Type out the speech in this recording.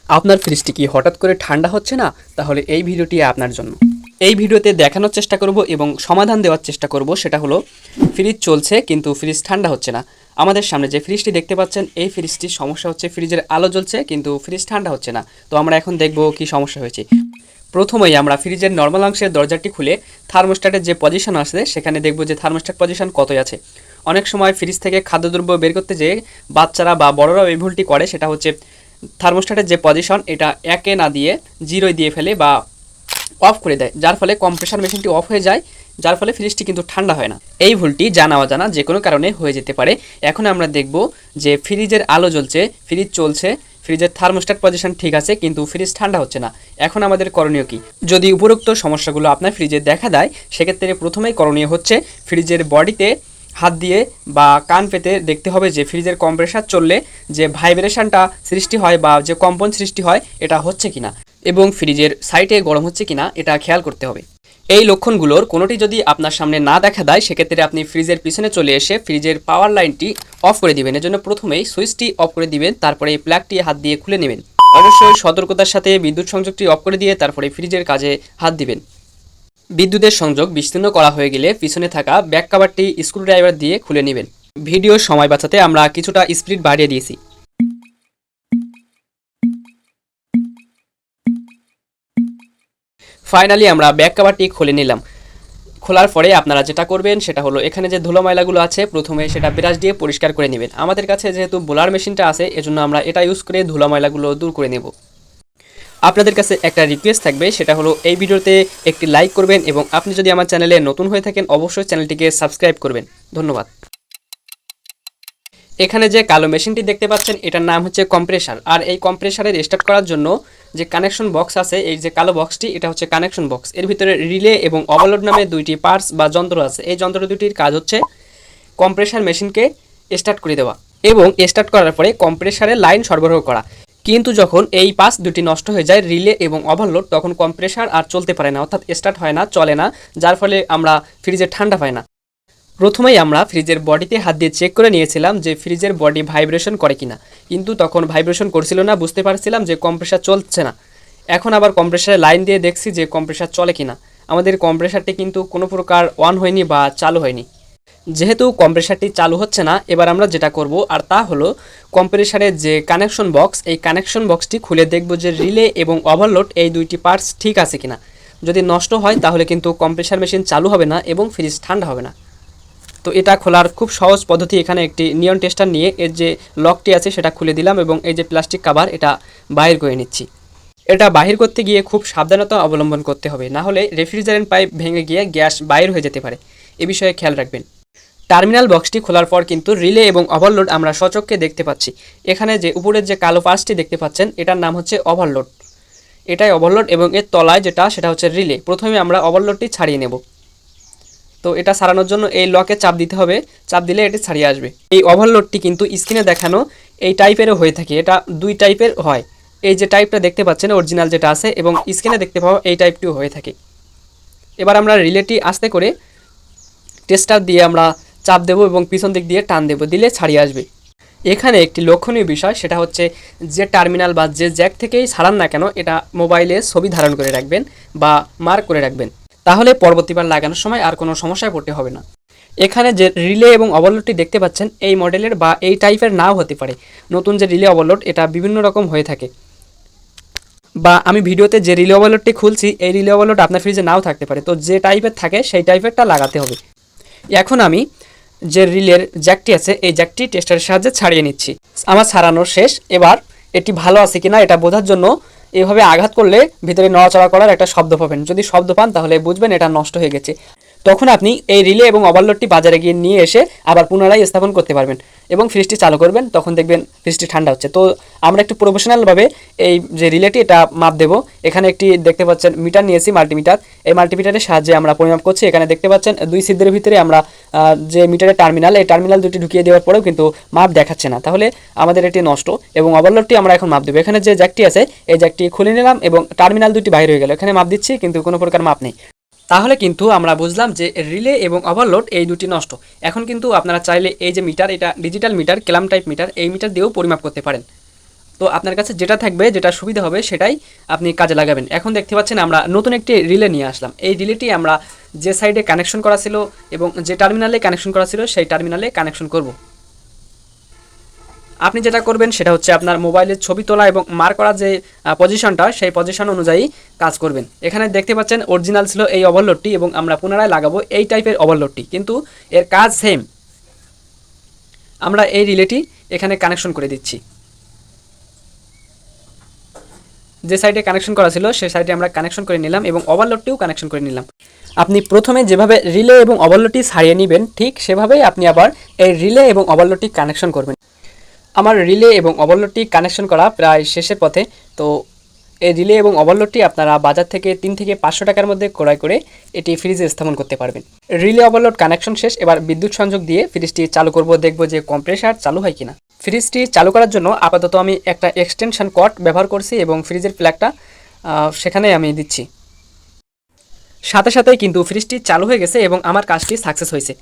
আপনার ফ্রিজটি কি হঠাৎ করে ঠান্ডা হচ্ছে না? তাহলে এই ভিডিওটি আপনার জন্য। এই ভিডিওতে দেখানোর চেষ্টা করব এবং সমাধান দেওয়ার চেষ্টা করব, সেটা হলো ফ্রিজ চলছে কিন্তু ফ্রিজ ঠান্ডা হচ্ছে না। আমাদের সামনে যে ফ্রিজটি দেখতে পাচ্ছেন, এই ফ্রিজটির সমস্যা হচ্ছে ফ্রিজের আলো জ্বলছে কিন্তু ফ্রিজ ঠান্ডা হচ্ছে না। তো আমরা এখন দেখব কি সমস্যা হয়েছে। প্রথমেই আমরা ফ্রিজের নর্মাল অংশের দরজাটি খুলে থার্মোস্ট্যাটের যে পজিশন আছে সেখানে দেখব যে থার্মোস্ট্যাট পজিশন কতই আছে। অনেক সময় ফ্রিজ থেকে খাদ্যদ্রব্য বের করতে যেয়ে বাচ্চারা বা বড়রাও এই ভুলটি করে, সেটা হচ্ছে থার্মোস্ট্যাটের যে পজিশন এটা একে না দিয়ে জিরোয় দিয়ে ফেলে বা অফ করে দেয়, যার ফলে কম্প্রেসার মেশিনটি অফ হয়ে যায়, যার ফলে ফ্রিজটি কিন্তু ঠান্ডা হয় না। এই ভুলটি জানা অজানা যে কোনো কারণে হয়ে যেতে পারে। এখন আমরা দেখব যে ফ্রিজের আলো জ্বলছে, ফ্রিজ চলছে, ফ্রিজের থার্মোস্ট্যাট পজিশন ঠিক আছে কিন্তু ফ্রিজ ঠান্ডা হচ্ছে না। এখন আমাদের করণীয় কি? যদি উপরোক্ত সমস্যাগুলো আপনার ফ্রিজে দেখা দেয়, সেক্ষেত্রে প্রথমেই করণীয় হচ্ছে ফ্রিজের বডিতে হাত দিয়ে বা কান পেতে দেখতে হবে যে ফ্রিজের কম্প্রেসার চললে যে ভাইব্রেশনটা সৃষ্টি হয় বা যে কম্পন সৃষ্টি হয় এটা হচ্ছে কিনা, এবং ফ্রিজের সাইডে গরম হচ্ছে কিনা এটা খেয়াল করতে হবে। এই লক্ষণগুলোর কোনোটি যদি আপনার সামনে না দেখা দেয়, সেক্ষেত্রে আপনি ফ্রিজের পিছনে চলে এসে ফ্রিজের পাওয়ার লাইনটি অফ করে দিবেন। এজন্য প্রথমেই সুইচটি অফ করে দিবেন, তারপরে এই প্লাগটি হাত দিয়ে খুলে নেবেন। অবশ্যই সতর্কতার সাথে বিদ্যুৎ সংযোগটি অফ করে দিয়ে তারপরে ফ্রিজের কাজে হাত দিবেন। বিদ্যুতের সংযোগ বিচ্ছিন্ন করা হয়ে গেলে পিছনে থাকা ব্যাক কভারটি স্ক্রুড্রাইভার দিয়ে খুলে নেবেন। ভিডিওর সময় বাঁচাতে আমরা কিছুটা স্পিড বাড়িয়ে দিয়েছি। ফাইনালি আমরা ব্যাক কভারটি খুলে নিলাম। খোলার পরে আপনারা যেটা করবেন সেটা হলো এখানে যে ধুলো ময়লাগুলো আছে প্রথমে সেটা ব্রাশ দিয়ে পরিষ্কার করে নেবেন। আমাদের কাছে যেহেতু বোলার মেশিনটা আছে, এজন্য আমরা এটা ইউজ করে ধুলো ময়লাগুলো দূর করে নেব। আপনাদের কাছে একটা রিকোয়েস্ট থাকবে, সেটা হলো এই ভিডিওতে একটি লাইক করবেন এবং আপনি যদি আমার চ্যানেলে নতুন হয়ে থাকেন অবশ্যই চ্যানেলটিকে সাবস্ক্রাইব করবেন। ধন্যবাদ। এখানে যে কালো মেশিনটি দেখতে পাচ্ছেন এটার নাম হচ্ছে কম্প্রেসার, আর এই কম্প্রেসারের স্টার্ট করার জন্য যে কানেকশন বক্স আছে, এই যে কালো বক্সটি এটা হচ্ছে কানেকশন বক্স। এর ভিতরে রিলে এবং ওভারলোড নামে দুইটি পার্টস বা যন্ত্র আছে। এই যন্ত্র দুটির কাজ হচ্ছে কম্প্রেসার মেশিনকে স্টার্ট করে দেওয়া এবং স্টার্ট করার পরে কম্প্রেসারে লাইন সরবরাহ করা। কিন্তু যখন এই পাস দুটি নষ্ট হয়ে যায়, রিলে এবং ওভারলোড, তখন কম্প্রেসার আর চলতে পারে না, অর্থাৎ স্টার্ট হয় না, চলে না, যার ফলে আমরা ফ্রিজে ঠান্ডা পাই না। প্রথমেই আমরা ফ্রিজের বডিতে হাত দিয়ে চেক করে নিয়েছিলাম যে ফ্রিজের বডি ভাইব্রেশন করে কিনা, কিন্তু তখন ভাইব্রেশন করছিল না, বুঝতে পারছিলাম যে কম্প্রেসার চলছে না। এখন আবার কম্প্রেসারে লাইন দিয়ে দেখছি যে কম্প্রেসার চলে কিনা। আমাদের কম্প্রেসারটি কিন্তু কোনো প্রকার অন হয়নি বা চালু হয়নি। যেহেতু কম্প্রেসারটি চালু হচ্ছে না, এবার আমরা যেটা করব আর তা হলো কম্প্রেসারের যে কানেকশন বক্স, এই কানেকশন বক্সটি খুলে দেখব যে রিলে এবং ওভারলোড এই দুইটি পার্টস ঠিক আছে কিনা। যদি নষ্ট হয় তাহলে কিন্তু কম্প্রেসার মেশিন চালু হবে না এবং ফ্রিজ ঠান্ডা হবে না। তো এটা খোলার খুব সহজ পদ্ধতি। এখানে একটি নিয়ন টেস্টার নিয়ে এর যে লকটি আছে সেটা খুলে দিলাম এবং এই যে প্লাস্টিক কভার এটা বাইর করে নিচ্ছি। এটা বাহির করতে গিয়ে খুব সাবধানতা অবলম্বন করতে হবে, না হলে রেফ্রিজারেন্ট পাইপ ভেঙে গিয়ে গ্যাস বাইর হয়ে যেতে পারে। এ বিষয়ে খেয়াল রাখবেন। টার্মিনাল বক্সটি খোলার পর কিন্তু রিলে এবং ওভারলোড আমরা সচক্ষে দেখতে পাচ্ছি। এখানে যে উপরের যে কালো পার্টসটি দেখতে পাচ্ছেন এটার নাম হচ্ছে ওভারলোড। এটাই ওভারলোড এবং এর তলায় যেটা সেটা হচ্ছে রিলে। প্রথমে আমরা ওভারলোডটি ছাড়িয়ে নেব। তো এটা ছাড়ানোর জন্য এই লকে চাপ দিতে হবে, চাপ দিলে এটি ছাড়িয়ে আসবে। এই ওভারলোডটি কিন্তু স্ক্রিনে দেখানো এই টাইপেরও হয়ে থাকে, এটা দুই টাইপের হয়। এই যে টাইপটা দেখতে পাচ্ছেন অরিজিনাল যেটা আছে, এবং স্ক্রিনে দেখতে পাওয়া এই টাইপটিও হয়ে থাকে। এবার আমরা রিলেটি আস্তে করে টেস্টার দিয়ে আমরা চাপ দেবো এবং পিছন দিক দিয়ে টান দেবো, দিলে ছাড়িয়ে আসবে। এখানে একটি লক্ষণীয় বিষয়, সেটা হচ্ছে যে টার্মিনাল বা যে জ্যাক থেকেই ছাড়ান না কেন, এটা মোবাইলে ছবি ধারণ করে রাখবেন বা মার্ক করে রাখবেন, তাহলে পরবর্তীবার লাগানোর সময় আর কোনো সমস্যায় পড়তে হবে না। এখানে যে রিলে এবং ওভারলোডটি দেখতে পাচ্ছেন এই মডেলের বা এই টাইপের নাও হতে পারে। নতুন যে রিলে ওভারলোড এটা বিভিন্ন রকম হয়ে থাকে, বা আমি ভিডিওতে যে রিলে ওভারলোডটি খুলছি এই রিলে ওভারলোড আপনার ফ্রিজে নাও থাকতে পারে। তো যে টাইপের থাকে সেই টাইপেরটা লাগাতে হবে। এখন আমি যে রিলের জ্যাকটি আছে এই জ্যাকটি টেস্টারের সাহায্যে ছাড়িয়ে নিচ্ছি। আমার ছাড়ানো শেষ। এবার এটি ভালো আছে কিনা এটা বোঝার জন্য এভাবে আঘাত করলে ভিতরে নড়াচড়া করার একটা শব্দ পাবেন। যদি শব্দ পান তাহলে বুঝবেন এটা নষ্ট হয়ে গেছে। তখন আপনি এই রিলে এবং ওভারলোডটি বাজারে গিয়ে নিয়ে এসে আবার পুনরায় স্থাপন করতে পারবেন এবং ফ্রিজটি চালু করবেন, তখন দেখবেন ফ্রিজটি ঠান্ডা হচ্ছে। তো আমরা একটু প্রফেশনালভাবে এই যে রিলেটি এটা মাপ দেব। এখানে একটি দেখতে পাচ্ছেন মিটার নিয়েছি, মাল্টিমিটার। এই মাল্টিমিটারের সাহায্যে আমরা পরিমাপ করছি। এখানে দেখতে পাচ্ছেন দুই ছিদ্রের ভিতরে আমরা যে মিটারের টার্মিনাল, এই টার্মিনাল দুটি ঢুকিয়ে দেওয়ার পরেও কিন্তু মাপ দেখাচ্ছে না, তাহলে আমাদের এটি নষ্ট। এবং ওভারলোডটি আমরা এখন মাপ দেবো। এখানে যে জ্যাকটি আছে এই জ্যাকটি খুলে নিলাম এবং টার্মিনাল দুটি বাইরে হয়ে গেল। এখানে মাপ দিচ্ছি কিন্তু কোনো প্রকার মাপ নেই। তাহলে কিন্তু আমরা বুঝলাম যে রিলে এবং ওভারলোড এই দুটি নষ্ট। এখন কিন্তু আপনারা চাইলে এই যে মিটার, এটা ডিজিটাল মিটার, ক্যালাম টাইপ মিটার, এই মিটার দিয়েও পরিমাপ করতে পারেন। তো আপনার কাছে যেটা থাকবে, যেটা সুবিধা হবে সেটাই আপনি কাজে লাগাবেন। এখন দেখতে পাচ্ছেন আমরা নতুন একটি রিলে নিয়ে আসলাম। এই রিলেটি আমরা যে সাইডে কানেকশন করা ছিল এবং যে টার্মিনালে কানেকশন করা ছিল সেই টার্মিনালে কানেকশন করব। আপনি যেটা করবেন সেটা হচ্ছে আপনার মোবাইলের ছবি তোলা এবং মার্ক করা যে পজিশনটা, সেই পজিশন অনুযায়ী কাজ করবেন। এখানে দেখতে পাচ্ছেন অরিজিনাল ছিল এই ওভারলোডটি এবং আমরা পুনরায় লাগাবো এই টাইপের ওভারলোডটি, কিন্তু এর কাজ সেম। আমরা এই রিলেটি এখানে কানেকশন করে দিচ্ছি। যে সাইডে কানেকশন করা ছিল সেই সাইডে আমরা কানেকশন করে নিলাম এবং ওভারলোডটিও কানেকশন করে নিলাম। আপনি প্রথমে যেভাবে রিলে এবং ওভারলোডটি ছাড়িয়ে নেবেন ঠিক সেভাবেই আপনি আবার এই রিলে এবং ওভারলোডটি কানেকশন করবেন। আমার রিলে এবং ওভারলোডটি কানেকশন করা প্রায় শেষের পথে। তো এই রিলে এবং ওভারলোডটি আপনারা বাজার থেকে 3 থেকে 500 টাকার মধ্যে ক্রয় করে এটি ফ্রিজে স্থাপন করতে পারবেন। রিলে ওভারলোড কানেকশন শেষ। এবার বিদ্যুৎ সংযোগ দিয়ে ফ্রিজটি চালু করব, দেখব যে কম্প্রেসার চালু হয় কিনা। ফ্রিজটি চালু করার জন্য আপাতত আমি একটা এক্সটেনশন কর্ড ব্যবহার করছি এবং ফ্রিজের প্লাগটা সেখানে আমি দিচ্ছি। সাথে সাথেই কিন্তু ফ্রিজটি চালু হয়ে গেছে এবং আমার কাজটি সাকসেস হয়েছে।